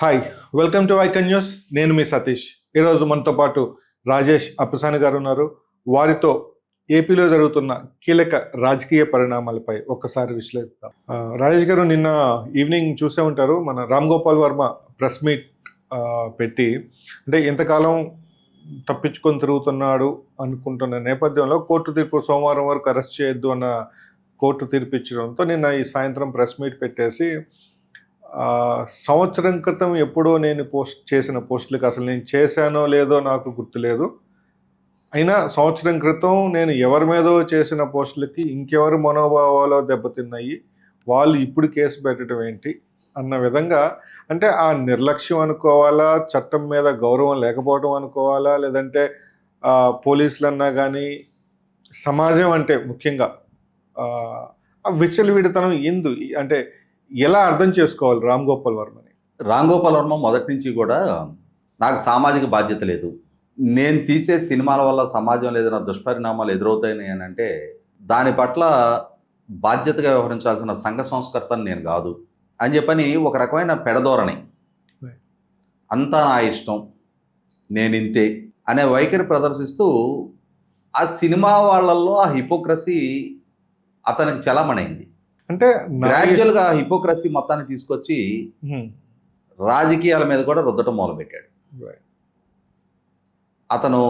Hi, welcome to icon news. నేను మీ సతీష్. ఈరోజు మనతో పాటు రాజేష్ అప్పసాని గారు ఉన్నారు. వారితో ఏపీలో జరుగుతున్న కీలక రాజకీయ పరిణామాలపై ఒక్కసారి విశ్లేషిద్దాం. రాజేష్ గారు, నిన్న ఈవినింగ్ చూసే ఉంటారు, మన రామ్ గోపాల్ వర్మ ప్రెస్ మీట్ పెట్టి, అంటే ఎంతకాలం తప్పించుకొని తిరుగుతున్నాడు అనుకుంటున్న నేపథ్యంలో కోర్టు తీర్పు సోమవారం వరకు అరెస్ట్ చేయొద్దు అన్న కోర్టు తీర్పు ఇచ్చడంతో నిన్న ఈ సాయంత్రం ప్రెస్ మీట్ పెట్టేసి సంవత్సరం క్రితం ఎప్పుడో నేను పోస్ట్ చేసిన పోస్టులకు అసలు నేను చేశానో లేదో నాకు గుర్తులేదు, అయినా సంవత్సరం క్రితం నేను ఎవరి మీదో చేసిన పోస్టులకి ఇంకెవరి మనోభావాలో దెబ్బతిన్నాయి, వాళ్ళు ఇప్పుడు కేసు పెట్టడం ఏంటి అన్న విధంగా, అంటే ఆ నిర్లక్ష్యం అనుకోవాలా, చట్టం మీద గౌరవం లేకపోవడం అనుకోవాలా, లేదంటే పోలీసులన్నా కానీ సమాజం అంటే ముఖ్యంగా విచ్చలవిడితనం ఎందు, అంటే ఎలా అర్థం చేసుకోవాలి రామ్ గోపాల్ వర్మని? రామ్ గోపాల్ వర్మ మొదటి నుంచి కూడా నాకు సామాజిక బాధ్యత లేదు, నేను తీసే సినిమాల వల్ల సమాజంలో ఏదైనా దుష్పరిణామాలు ఎదురవుతాయని అని అంటే దాని పట్ల బాధ్యతగా వ్యవహరించాల్సిన సంఘ సంస్కర్తని నేను కాదు అని చెప్పని ఒక రకమైన పెడధోరణి, అంతా నా ఇష్టం, నేను ఇంతే అనే వైఖరి ప్రదర్శిస్తూ ఆ సినిమా వాళ్ళల్లో ఆ హిపోక్రసీ అతనికి చలమణైంది. అంటే గ్రాడ్యువల్గా హిపోక్రసీ మొత్తాన్ని తీసుకొచ్చి రాజకీయాల మీద కూడా రుద్దటం మొదలుపెట్టాడు. అతను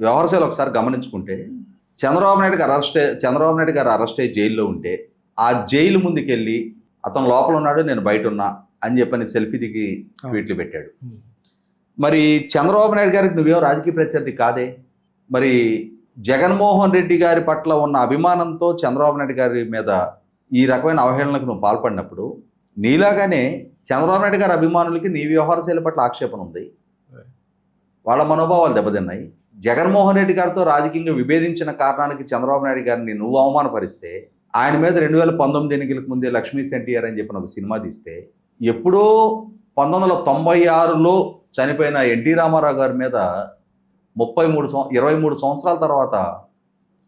వ్యవహారశాలు ఒకసారి గమనించుకుంటే చంద్రబాబు నాయుడు గారు అరెస్ట్ అయ్యి జైల్లో ఉంటే ఆ జైలు ముందుకెళ్ళి అతను లోపల ఉన్నాడు, నేను బయట ఉన్నా అని చెప్పని సెల్ఫీ దిగి ట్వీట్లు పెట్టాడు. మరి చంద్రబాబు నాయుడు గారికి నువ్వేం రాజకీయ ప్రత్యర్థి కాదే, మరి జగన్మోహన్ రెడ్డి గారి పట్ల ఉన్న అభిమానంతో చంద్రబాబు నాయుడు గారి మీద ఈ రకమైన అవహేళనకు నువ్వు పాల్పడినప్పుడు నీలాగానే చంద్రబాబు నాయుడు గారి అభిమానులకి నీ వ్యవహార శైలి పట్ల ఆక్షేపణ ఉంది, వాళ్ళ మనోభావాలు దెబ్బతిన్నాయి. జగన్మోహన్ రెడ్డి గారితో రాజకీయంగా విభేదించిన కారణానికి చంద్రబాబు నాయుడు గారిని నువ్వు అవమానపరిస్తే, ఆయన మీద 2019 ఎన్నికలకు ముందే లక్ష్మీ ఎన్టీఆర్ అని చెప్పిన ఒక సినిమా తీస్తే, ఎప్పుడో 1996లో చనిపోయిన ఎన్టీ రామారావు గారి మీద 23 సంవత్సరాల తర్వాత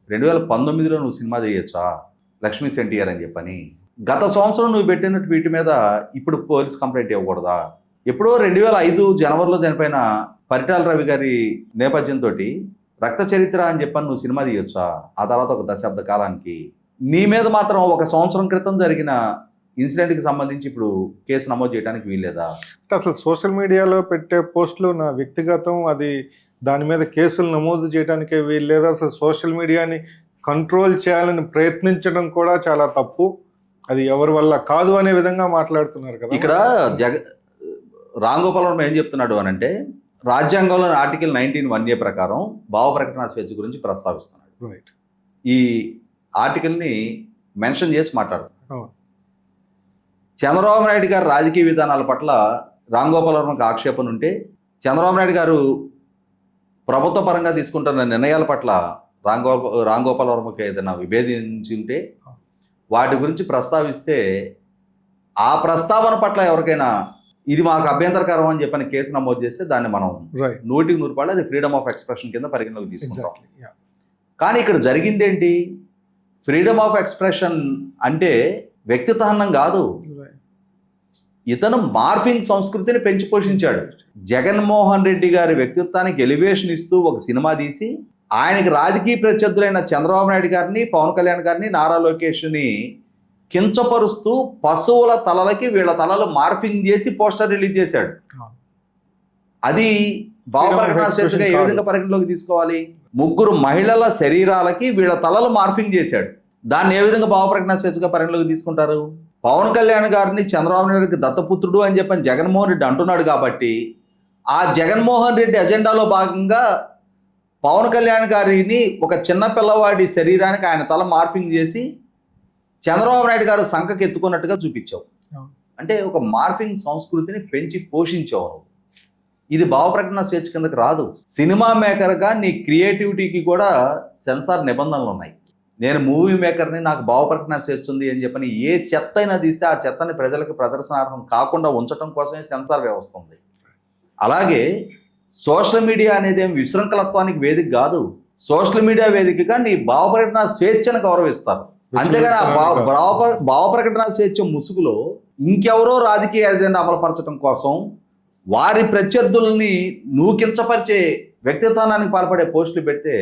2019లో నువ్వు సినిమా చేయొచ్చా లక్ష్మీ ఎన్టీఆర్ అని చెప్పని? గత సంవత్సరం నువ్వు పెట్టిన ట్వీట్ మీద ఇప్పుడు పోలీస్ కంప్లైంట్ ఇవ్వకూడదా? ఎప్పుడో 2005 జనవరిలో చనిపోయిన పరిటాల రవి గారి నేపథ్యంతో రక్త చరిత్ర అని చెప్పని నువ్వు సినిమా తీయొచ్చా? ఆ తర్వాత ఒక దశాబ్ద కాలానికి నీ మీద మాత్రం ఒక సంవత్సరం క్రితం జరిగిన ఇన్సిడెంట్కి సంబంధించి ఇప్పుడు కేసు నమోదు చేయడానికి వీల్లేదా? అసలు సోషల్ మీడియాలో పెట్టే పోస్టులు నా వ్యక్తిగతం, అది దాని మీద కేసులు నమోదు చేయడానికే వీల్లేదా? అసలు సోషల్ మీడియాని కంట్రోల్ చేయాలని ప్రయత్నించడం కూడా చాలా తప్పు, అది ఎవరి వల్ల కాదు అనే విధంగా మాట్లాడుతున్నారు కదా. ఇక్కడ రామ్ గోపాల్ వర్మ ఏం చెప్తున్నాడు అని అంటే, రాజ్యాంగంలోని ఆర్టికల్ 19(1)A ప్రకారం భావ ప్రకటన స్వేచ్ఛ గురించి ప్రస్తావిస్తున్నాడు. రైట్, ఈ ఆర్టికల్ని మెన్షన్ చేసి మాట్లాడుతున్నాడు. చంద్రబాబు నాయుడు గారు రాజకీయ విధానాల పట్ల రామ్ గోపాల్ వర్మకు ఆక్షేపణ ఉంటే, చంద్రబాబు నాయుడు గారు ప్రభుత్వ పరంగా తీసుకుంటున్న నిర్ణయాల పట్ల రామ్ గోపాల్ వర్మకి ఏదైనా విభేదించి ఉంటే వాటి గురించి ప్రస్తావిస్తే, ఆ ప్రస్తావన పట్ల ఎవరికైనా ఇది మాకు అభ్యంతరకరం అని చెప్పని కేసు నమోదు చేస్తే దాన్ని మనం 100% అది ఫ్రీడమ్ ఆఫ్ ఎక్స్ప్రెషన్ కింద పరిగణలోకి తీసుకుంటాం. కానీ ఇక్కడ జరిగిందేంటి? ఫ్రీడమ్ ఆఫ్ ఎక్స్ప్రెషన్ అంటే వ్యక్తిత్వహనం కాదు, ఇతను మార్ఫింగ్ సంస్కృతిని పెంచి పోషించాడు. జగన్మోహన్ రెడ్డి గారి వ్యక్తిత్వానికి ఎలివేషన్ ఇస్తూ ఒక సినిమా తీసి, ఆయనకి రాజకీయ ప్రత్యర్థులైన చంద్రబాబు నాయుడు గారిని, పవన్ కళ్యాణ్ గారిని, నారా లోకేష్ని కించపరుస్తూ పశువుల తలలకి వీళ్ళ తలలు మార్ఫింగ్ చేసి పోస్టర్ రిలీజ్ చేశాడు. అది భావ ప్రకటన స్వేచ్ఛగా ఏ విధంగా పరిగణలోకి తీసుకోవాలి? 3 మహిళల శరీరాలకి వీళ్ళ తలలు మార్ఫింగ్ చేశాడు, దాన్ని ఏ విధంగా భావ ప్రకటన స్వేచ్ఛగా పరిగణలోకి తీసుకుంటారు? పవన్ కళ్యాణ్ గారిని చంద్రబాబు నాయుడు గారికి దత్తపుత్రుడు అని చెప్పని జగన్మోహన్ రెడ్డి అంటున్నాడు కాబట్టి, ఆ జగన్మోహన్ రెడ్డి అజెండాలో భాగంగా పవన్ కళ్యాణ్ గారిని ఒక చిన్న పిల్లవాడి శరీరానికి ఆయన తల మార్ఫింగ్ చేసి చంద్రబాబు నాయుడు గారు సంఖకి ఎత్తుకున్నట్టుగా చూపించావు. అంటే ఒక మార్ఫింగ్ సంస్కృతిని పెంచి పోషించావు. ఇది భావ ప్రకటన స్వేచ్ఛ కిందకి రాదు. సినిమా మేకర్గా నీ క్రియేటివిటీకి కూడా సెన్సార్ నిబంధనలు ఉన్నాయి. నేను మూవీ మేకర్ని, నాకు భావ ప్రకటన స్వేచ్ఛ ఉంది అని చెప్పని ఏ చెత్త అయినా తీస్తే ఆ చెత్తని ప్రజలకు ప్రదర్శనార్హం కాకుండా ఉంచడం కోసమే సెన్సార్ వ్యవస్థ ఉంది. అలాగే సోషల్ మీడియా అనేది ఏం విశృంఖలత్వానికి వేదిక కాదు. సోషల్ మీడియా వేదికగా నీ భావ ప్రకటన స్వేచ్ఛను గౌరవిస్తారు. అంతేగాని భావ ప్రకటన స్వేచ్ఛ ముసుగులో ఇంకెవరో రాజకీయ ఎజెండా అమలుపరచడం కోసం వారి ప్రత్యర్థుల్ని నువ్వు కించపరిచే వ్యక్తిత్వానికి పాల్పడే పోస్టులు పెడితే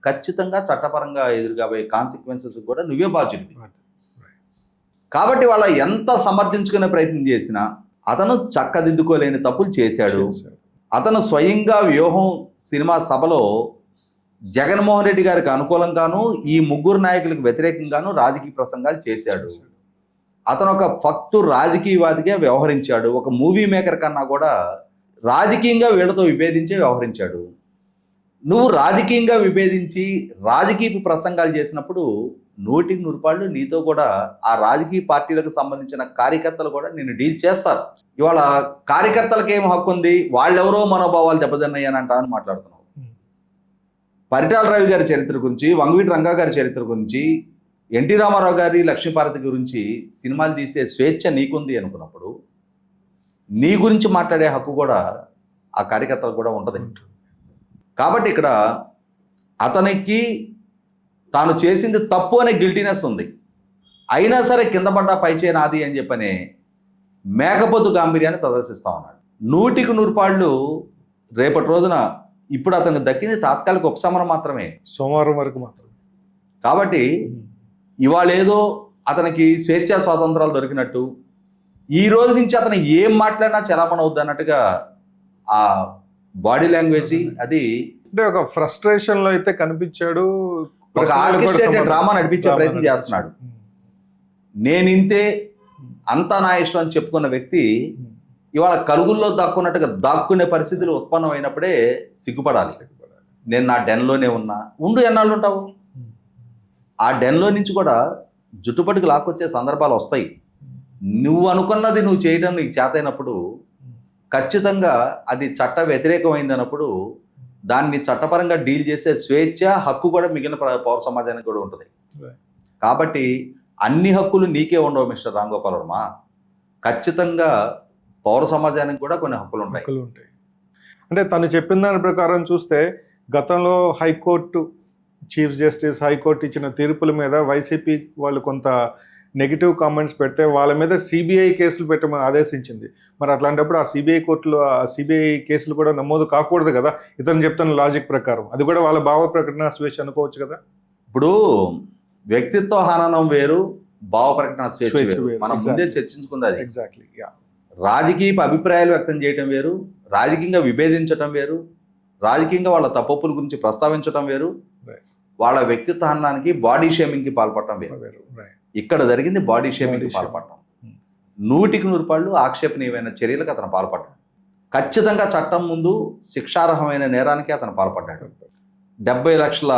ఖచ్చితంగా చట్టపరంగా ఎదురుగాబోయే కాన్సిక్వెన్సెస్ కూడా నువ్వే బాధ్యుడివి. కాబట్టి వాళ్ళ ఎంత సమర్థించుకునే ప్రయత్నం చేసినా అతను చక్కదిద్దుకోలేని తప్పులు చేశాడు. అతను స్వయంగా వ్యూహం సినిమా సభలో జగన్మోహన్ రెడ్డి గారికి అనుకూలంగాను ఈ ముగ్గురు నాయకులకు వ్యతిరేకంగాను రాజకీయ ప్రసంగాలు చేశాడు. అతను ఒక ఫక్తు రాజకీయవాదిగా వ్యవహరించాడు. ఒక మూవీ మేకర్ కన్నా కూడా రాజకీయంగా వీళ్ళతో విభేదించే వ్యవహరించాడు. నువ్వు రాజకీయంగా విభేదించి రాజకీయ ప్రసంగాలు చేసినప్పుడు 100% నీతో కూడా ఆ రాజకీయ పార్టీలకు సంబంధించిన కార్యకర్తలు కూడా నిన్ను డీల్ చేస్తారు. ఇవాళ కార్యకర్తలకు ఏం హక్కు ఉంది, వాళ్ళెవరో మనోభావాలు దెబ్బతిన్నాయి అని అంటారని మాట్లాడుతున్నావు. పరిటాల రవి గారి చరిత్ర గురించి, వంగవీటి రంగా గారి చరిత్ర గురించి, ఎన్టీ రామారావు గారి లక్ష్మీపార్వతి గురించి సినిమాలు తీసే స్వేచ్ఛ నీకుంది అనుకున్నప్పుడు నీ గురించి మాట్లాడే హక్కు కూడా ఆ కార్యకర్తలకు కూడా ఉంటుంది. కాబట్టి ఇక్కడ అతనికి తాను చేసింది తప్పు అనే గిల్టీనెస్ ఉంది. అయినా సరే కింద పడ్డా పైచే నాది అని చెప్పనే మేకపోతు గాంభీర్యాన్ని ప్రదర్శిస్తా ఉన్నాడు. 100% రేపటి రోజున ఇప్పుడు అతనికి దక్కింది తాత్కాలిక ఉపశమనం మాత్రమే, సోమవారం వరకు మాత్రమే. కాబట్టి ఇవాళ ఏదో అతనికి స్వేచ్ఛా స్వాతంత్రాలు దొరికినట్టు ఈ రోజు నుంచి అతను ఏం మాట్లాడినా చలామణి అవుద్ది అన్నట్టుగా ఆ బాడీ లాంగ్వేజ్ అది అంటే ఒక ఫ్రస్ట్రేషన్ లో అయితే కనిపించాడు. ఒక ఆర్కెస్ట్రేటెడ్ డ్రామా నడిపించే ప్రయత్నం చేస్తున్నాడు. నేనింతే అంతా నా ఇష్టం అని చెప్పుకున్న వ్యక్తి ఇవాళ కలుగుల్లో దాక్కున్నట్టుగా దాక్కునే పరిస్థితులు ఉత్పన్నమైనప్పుడే సిగ్గుపడాలి. నేను నా డెన్లోనే ఉన్నా, ఉండు ఎన్నాళ్ళు ఉంటావు? ఆ డెన్లో నుంచి కూడా జుట్టుపట్టుకు లాక్కొచ్చే సందర్భాలు వస్తాయి. నువ్వు అనుకున్నది నువ్వు చేయడం నీకు చేతైనప్పుడు ఖచ్చితంగా అది చట్ట వ్యతిరేకమైంది అన్నప్పుడు దాన్ని చట్టపరంగా డీల్ చేసే స్వేచ్ఛ హక్కు కూడా మిగిలిన పౌర సమాజానికి కూడా ఉంటుంది. కాబట్టి అన్ని హక్కులు నీకే ఉండవు మిస్టర్ రామ్ గోపాల్ వర్మ. ఖచ్చితంగా పౌర సమాజానికి కూడా కొన్ని హక్కులు ఉంటాయి. అంటే తను చెప్పిన దాని ప్రకారం చూస్తే గతంలో హైకోర్టు చీఫ్ జస్టిస్, హైకోర్టు ఇచ్చిన తీర్పుల మీద వైసీపీ వాళ్ళు కొంత నెగిటివ్ కామెంట్స్ పెడితే వాళ్ళ మీద సిబిఐ కేసులు పెట్టమని ఆదేశించింది. మరి అట్లాంటప్పుడు ఆ సిబిఐ కోర్టులో ఆ సిబిఐ కేసులు కూడా నమోదు కాకూడదు కదా ఇతను చెప్తున్న లాజిక్ ప్రకారం? అది కూడా వాళ్ళ భావ ప్రకటన స్వేచ్ఛ అనుకోవచ్చు కదా. ఇప్పుడు వ్యక్తిత్వ హననం వేరు, భావ ప్రకటన స్వేచ్ఛ వేరు. మనం ముందే చర్చించుకుంది అది. ఎగ్జాక్ట్లీ. రాజకీయ అభిప్రాయాలు వ్యక్తం చేయటం వేరు, రాజకీయంగా విభేదించటం వేరు, రాజకీయంగా వాళ్ళ తప్పుల గురించి ప్రస్తావించటం వేరు, వాళ్ళ వ్యక్తిత్వ హననానికి బాడీ షేమింగ్కి పాల్పడటం వేరు. ఇక్కడ జరిగింది బాడీ షేమింగ్కి పాల్పడటం. 100% ఆక్షేపణీయమైన చర్యలకు అతను పాల్పడ్డాడు. ఖచ్చితంగా చట్టం ముందు శిక్షార్హమైన నేరానికి అతను పాల్పడ్డాడు. 70 లక్షల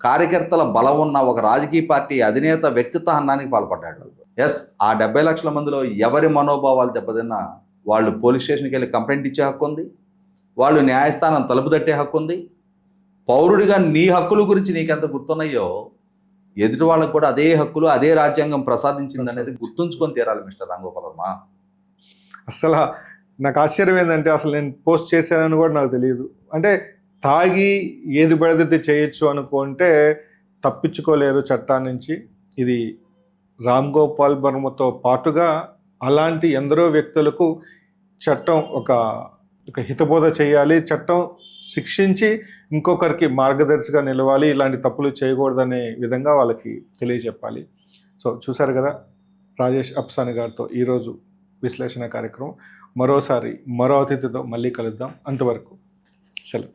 కార్యకర్తల బలం ఉన్న ఒక రాజకీయ పార్టీ అధినేత వ్యక్తిత్వ హననానికి పాల్పడ్డాడు. ఎస్, ఆ 70 లక్షల మందిలో ఎవరి మనోభావాలు దెబ్బతిన్నా వాళ్ళు పోలీస్ స్టేషన్కి వెళ్ళి కంప్లైంట్ ఇచ్చే హక్కు ఉంది, వాళ్ళు న్యాయస్థానం తలుపు తట్టే హక్కు ఉంది. పౌరుడిగా నీ హక్కుల గురించి నీకెంత గుర్తున్నాయో ఎదుటి వాళ్ళకు కూడా అదే హక్కులు అదే రాజ్యాంగం ప్రసాదించింది అనేది గుర్తుంచుకొని తీరాలి మిస్టర్ రామ్ గోపాల్ వర్మ. అసలు నాకు ఆశ్చర్యం ఏంటంటే అసలు నేను పోస్ట్ చేశానని కూడా నాకు తెలియదు. అంటే తాగి ఏది పడితే చేయొచ్చు అనుకుంటే తప్పించుకోలేరు చట్టాన్ని నుంచి. ఇది రామ్ గోపాల్ వర్మతో పాటుగా అలాంటి ఎందరో వ్యక్తులకు చట్టం ఒక హితబోధ చేయాలి, చట్టం శిక్షించి ఇంకొకరికి మార్గదర్శిగా నిలవాలి, ఇలాంటి తప్పులు చేయకూడదనే విధంగా వాళ్ళకి తెలియజెప్పాలి. సో చూసారు కదా రాజేష్ అప్సాని గారితో ఈరోజు విశ్లేషణ కార్యక్రమం. మరోసారి మరో అతిథితో మళ్ళీ కలుద్దాం. అంతవరకు సెలవు.